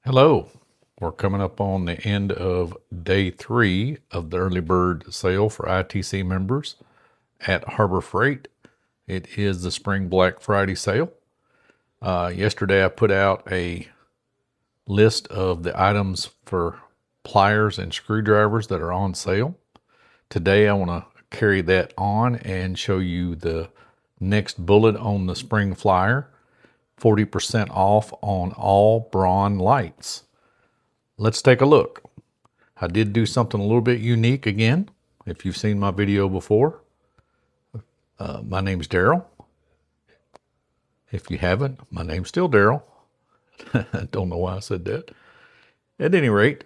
Hello, we're coming up on the end of day 3 of the early bird sale for ITC members at Harbor Freight. It is the Spring Black Friday sale. Yesterday I put out a list of the items for pliers and screwdrivers that are on sale. Today I want to carry that on and show you the next bullet on the spring flyer. 40% off on all BRAUN lights. Let's take a look. I did do something a little bit unique again. If you've seen my video before, my name's Daryl. If you haven't, my name's still Daryl. I don't know why I said that. At any rate,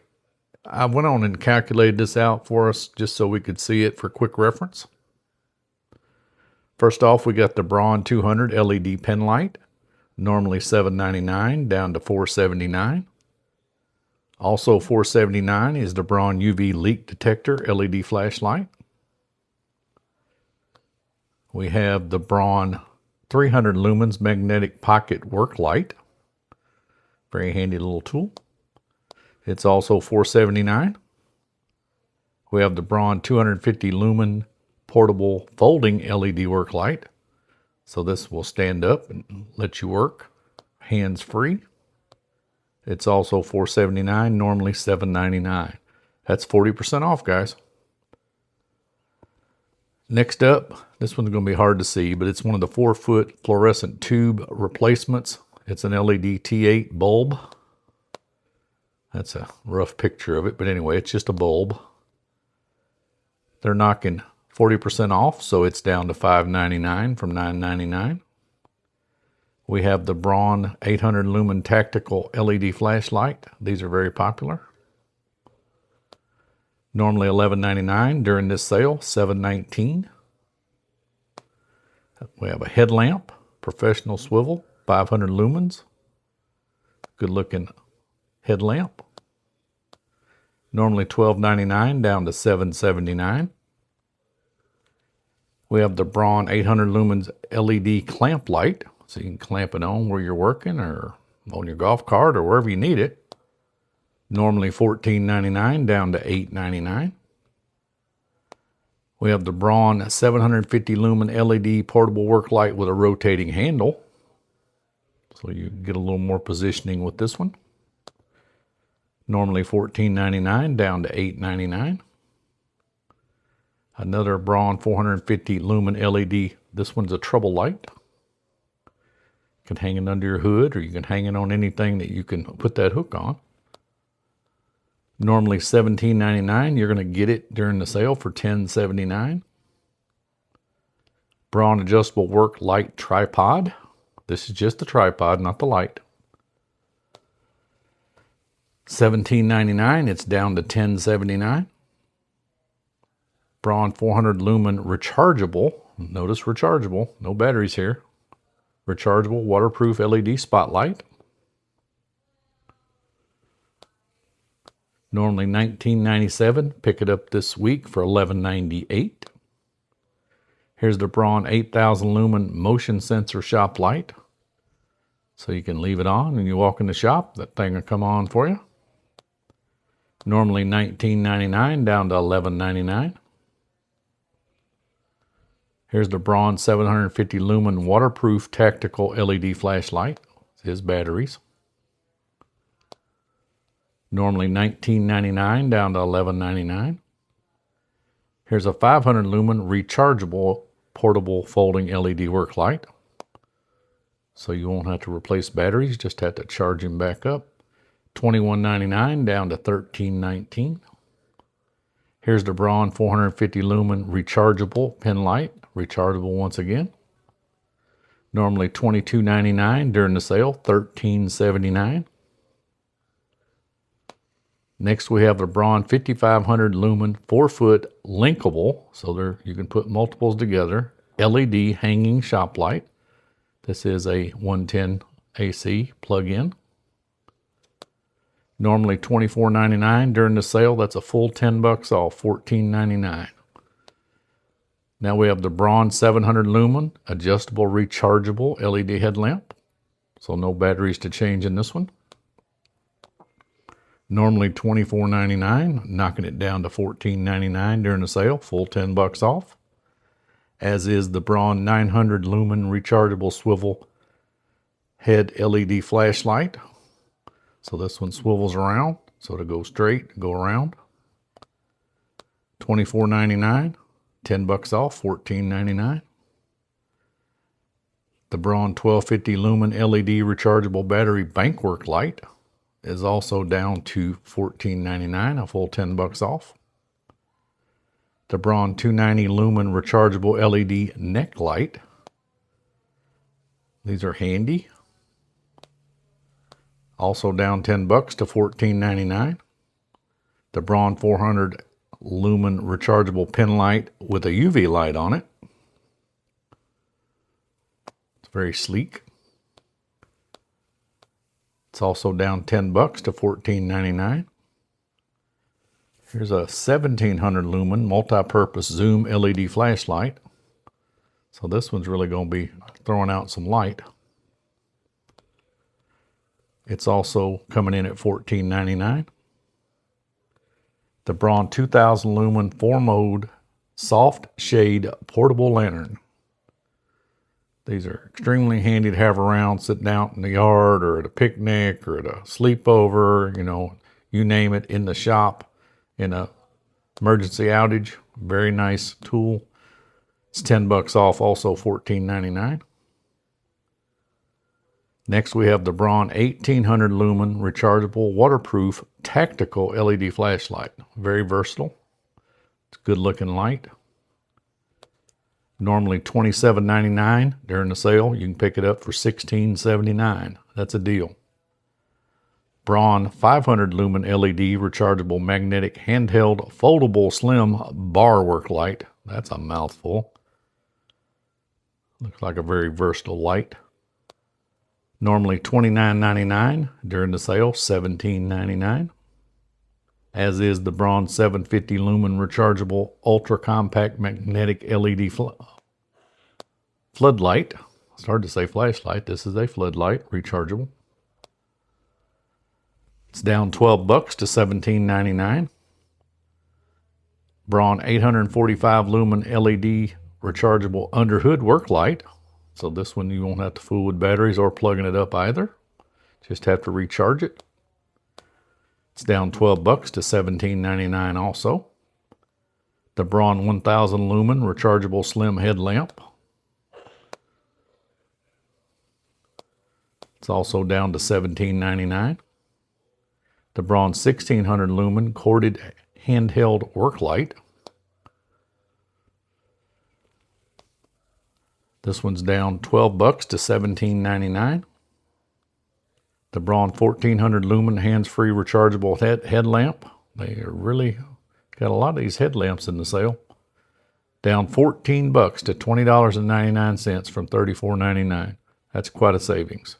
I went on and calculated this out for us just so we could see it for quick reference. First off, we got the BRAUN 200 LED pen light. Normally $7.99 down to $4.79. Also $4.79 is the BRAUN UV leak detector LED flashlight. We have the BRAUN 300 lumens magnetic pocket work light. Very handy little tool. It's also $4.79. We have the BRAUN 250 lumen portable folding LED work light. So this will stand up and let you work hands-free. It's also $4.79, normally $7.99. That's 40% off, guys. Next up, this one's going to be hard to see, but it's one of the 4-foot fluorescent tube replacements. It's an LED T8 bulb. That's a rough picture of it, but anyway, it's just a bulb. They're knocking 40% off, so it's down to $5.99 from $9.99. We have the BRAUN 800 lumen tactical LED flashlight. These are very popular. Normally $11.99. During this sale, $7.19. We have a headlamp, professional swivel, 500 lumens. Good looking headlamp. Normally $12.99 down to $7.79. We have the BRAUN 800 lumens LED clamp light, so you can clamp it on where you're working or on your golf cart or wherever you need it. Normally $14.99 down to $8.99. We have the BRAUN 750 lumen LED portable work light with a rotating handle, so you get a little more positioning with this one. Normally $14.99 down to $8.99. Another BRAUN 450 lumen LED. This one's a trouble light. You can hang it under your hood, or you can hang it on anything that you can put that hook on. Normally $17.99. You're going to get it during the sale for $10.79. BRAUN adjustable work light tripod. This is just the tripod, not the light. $17.99. It's down to $10.79. BRAUN 400 lumen rechargeable. Notice rechargeable. No batteries here. Rechargeable waterproof LED spotlight. Normally $19.97. Pick it up this week for $11.98. Here's the BRAUN 8000 lumen motion sensor shop light. So you can leave it on and you walk in the shop. That thing will come on for you. Normally $19.99 down to $11.99. Here's the BRAUN 750 lumen waterproof tactical LED flashlight. It has batteries. Normally $19.99 down to $11.99. Here's a 500 lumen rechargeable portable folding LED work light. So you won't have to replace batteries, just have to charge them back up. $21.99 down to $13.19. Here's the BRAUN 450 lumen rechargeable pen light. Rechargeable once again. Normally $22.99 during the sale, $13.79. Next we have the BRAUN 5500 lumen 4-foot linkable, so there you can put multiples together, LED hanging shop light. This is a 110 AC plug-in. Normally $24.99 during the sale. That's a full $10 off, $14.99. Now we have the BRAUN 700 lumen adjustable rechargeable LED headlamp. So no batteries to change in this one. Normally $24.99, knocking it down to $14.99 during the sale, full $10 off. As is the BRAUN 900 lumen rechargeable swivel head LED flashlight. So this one swivels around, so it'll go straight, go around. $24.99, $10 off, $14.99. The BRAUN 1250 lumen LED rechargeable battery bankwork light is also down to $14.99, a full $10 off. The BRAUN 290 lumen rechargeable LED neck light. These are handy. Also down $10 to $14.99. The BRAUN 400 lumen rechargeable pen light with a UV light on it. It's very sleek. It's also down $10 to $14.99. Here's a 1700 lumen multi-purpose zoom LED flashlight. So this one's really going to be throwing out some light. It's also coming in at $14.99. The BRAUN 2000 lumen 4-mode soft shade portable lantern. These are extremely handy to have around, sitting out in the yard or at a picnic or at a sleepover, you name it, in the shop, in a emergency outage. Very nice tool. It's $10 off, also $14.99. Next, we have the BRAUN 1800 lumen rechargeable waterproof tactical LED flashlight. Very versatile. It's a good looking light. Normally $27.99 during the sale. You can pick it up for $16.79. That's a deal. BRAUN 500 lumen LED rechargeable magnetic handheld foldable slim bar work light. That's a mouthful. Looks like a very versatile light. Normally $29.99 during the sale, $17.99. As is the BRAUN 750 lumen rechargeable ultra compact magnetic LED floodlight. It's hard to say flashlight. This is a floodlight, rechargeable. It's down $12 to $17.99. BRAUN 845 lumen LED rechargeable underhood work light. So this one you won't have to fool with batteries or plugging it up either. Just have to recharge it. It's down $12 to $17.99 also. The BRAUN 1000 lumen rechargeable slim headlamp. It's also down to $17.99. The BRAUN 1600 lumen corded handheld work light. This one's down $12 to $17.99. The BRAUN 1400 lumen hands-free rechargeable headlamp. They are really got a lot of these headlamps in the sale. Down $14 to $20.99 from $34.99. That's quite a savings.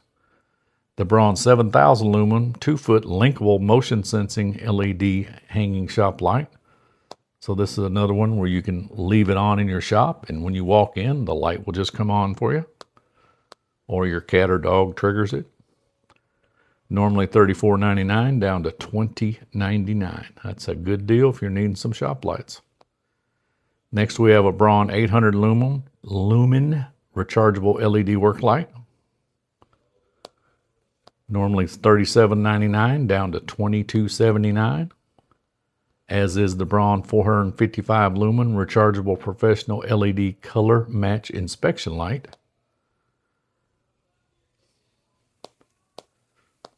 The BRAUN 7000 lumen 2-foot linkable motion sensing LED hanging shop light. So this is another one where you can leave it on in your shop, and when you walk in, the light will just come on for you. Or your cat or dog triggers it. Normally $34.99 down to $20.99. That's a good deal if you're needing some shop lights. Next we have a BRAUN 800 lumen rechargeable LED work light. Normally $37.99 down to $22.79. As is the BRAUN 455 lumen rechargeable professional LED color match inspection light.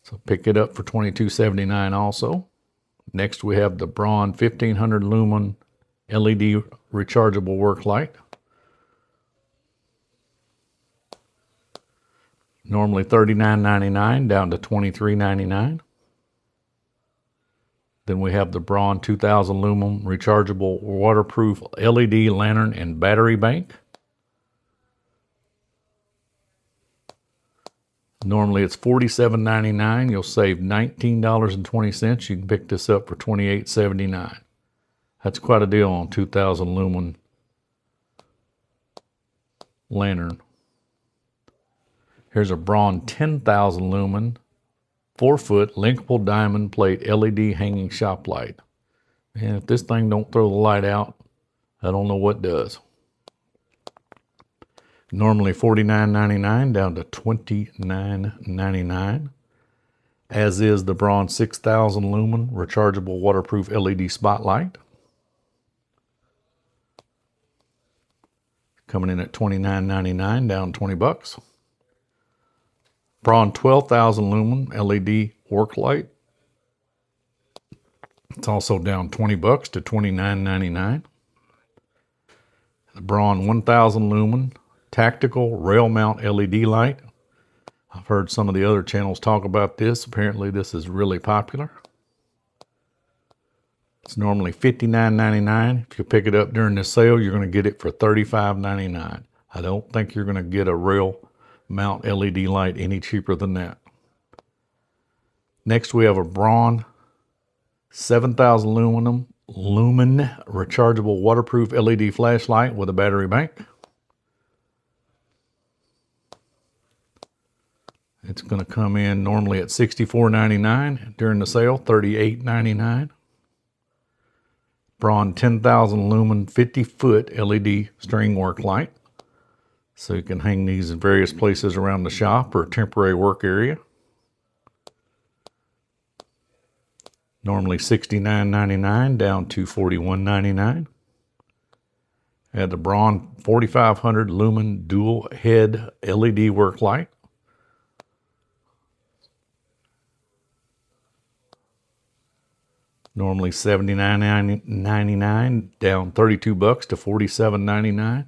So pick it up for $22.79 also. Next we have the BRAUN 1500 lumen LED rechargeable work light. Normally $39.99 down to $23.99. Then we have the BRAUN 2000 lumen rechargeable waterproof LED lantern and battery bank. Normally it's $47.99. You'll save $19.20. You can pick this up for $28.79. That's quite a deal on 2000 lumen lantern. Here's a BRAUN 10,000 lumen 4-foot linkable diamond plate LED hanging shop light. And if this thing don't throw the light out, I don't know what does. Normally $49.99 down to $29.99. As is the BRAUN 6000 lumen rechargeable waterproof LED spotlight. Coming in at $29.99 down 20 bucks. BRAUN 12,000 lumen LED work light. It's also down 20 bucks to $29.99. The BRAUN 1000 lumen tactical rail mount LED light. I've heard some of the other channels talk about this. Apparently this is really popular. It's normally $59.99. If you pick it up during this sale, you're going to get it for $35.99. I don't think you're going to get a rail mount LED light any cheaper than that. Next we have a BRAUN 7000 lumen rechargeable waterproof LED flashlight with a battery bank. It's going to come in normally at $64.99. During the sale, $38.99. BRAUN 10,000 lumen 50-foot LED string work light. So you can hang these in various places around the shop or a temporary work area. Normally $69.99 down to $41.99. Add the BRAUN 4500 lumen dual head LED work light. Normally $79.99 down 32 bucks to $47.99.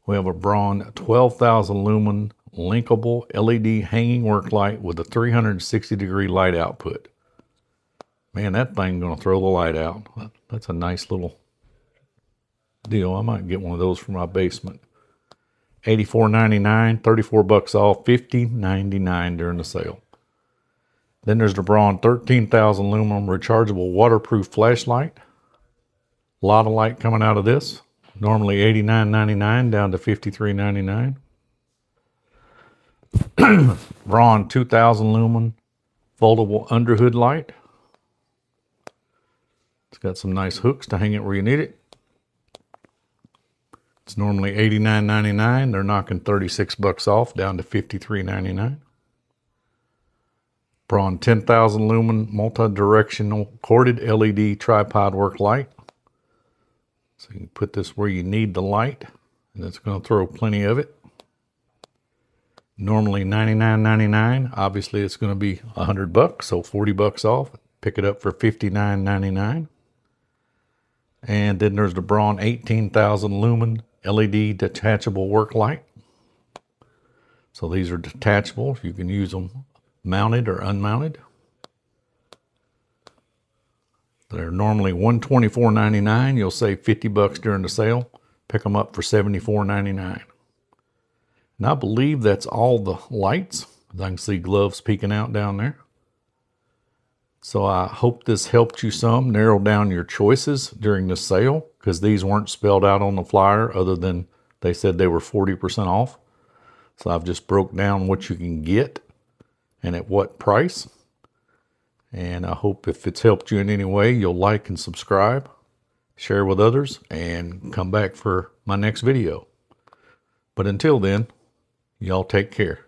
We have a BRAUN 12,000 lumen linkable LED hanging work light with a 360-degree light output. Man, that thing's going to throw the light out. That's a nice little deal. I might get one of those for my basement. $84.99, 34 bucks off, $50.99 during the sale. Then there's the BRAUN 13,000 lumen rechargeable waterproof flashlight. A lot of light coming out of this. Normally $89.99 down to $53.99. BRAUN 2000 lumen foldable underhood light. It's got some nice hooks to hang it where you need it. It's normally $89.99. They're knocking 36 bucks off down to $53.99. BRAUN 10,000 lumen multi-directional corded LED tripod work light. So you can put this where you need the light, and it's going to throw plenty of it. Normally $99.99. Obviously it's going to be 100 bucks, so 40 bucks off. Pick it up for $59.99. And then there's the BRAUN 18,000 lumen LED detachable work light. So these are detachable. You can use them mounted or unmounted. They're normally $124.99. You'll save 50 bucks during the sale. Pick them up for $74.99. And I believe that's all the lights. I can see gloves peeking out down there. So I hope this helped you some narrow down your choices during the sale, because these weren't spelled out on the flyer other than they said they were 40% off. So I've just broke down what you can get and at what price. And I hope if it's helped you in any way, you'll like and subscribe, share with others, and come back for my next video. But until then, y'all take care.